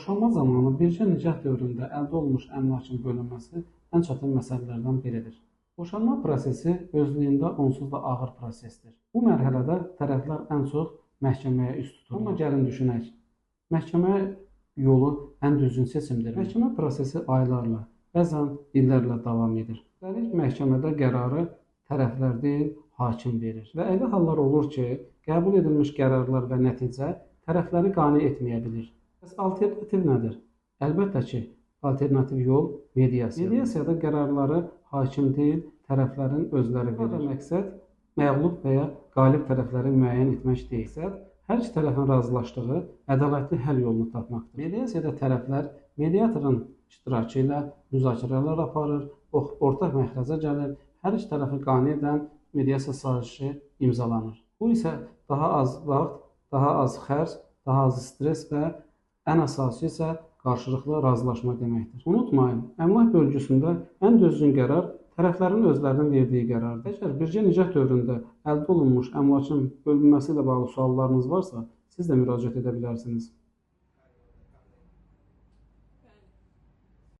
Boşanma zamanı birgə nikah dövründə əldə olunmuş əmlakın bölünməsi ən çətin məsələlərdən biridir. Boşanma prosesi özlüyündə onsuz da ağır prosesdir. Bu mərhələdə tərəflər ən çox məhkəməyə üst tutur. Amma gəlin düşünək, məhkəmə yolu ən düzgün seçimdir. Məhkəmə prosesi aylarla, bəzən illərlə davam edir. Üstəlik məhkəmədə qərarı tərəflər deyil, hakim verir. Və elə hallar olur ki, qəbul edilmiş qərarlar və nəticə tərəfləri qane etməyə bilir. Bəs alternativ nədir? Əlbəttə ki, alternativ yol mediasiyadır. Mediasiyada qərarları hakim deyil, tərəflərin özləri verir. Burada məqsəd məğlub və ya qalib tərəfləri müəyyən etmək deyilsə, hər iki tərəfin razılaşdığı ədalətli həll yolunu tapmaqdır. Mediasiyada tərəflər mediatorun iştirakı ilə müzakirələr aparır, ortaq məxrəcə gəlir, hər iki tərəfi qane edən mediasiya sazişi imzalanır. Bu isə daha az vaxt, daha az xərc, daha az stres və ən əsası isə qarşılıqlı razılaşma deməkdir. Unutmayın, əmlak bölgüsündə ən düzgün qərar tərəflərin özlərinin verdiyi qərardır. Əgər birgə nikah dövründə əldə olunmuş əmlakın bölünməsi ilə bağlı suallarınız varsa, siz də müraciət edə bilərsiniz.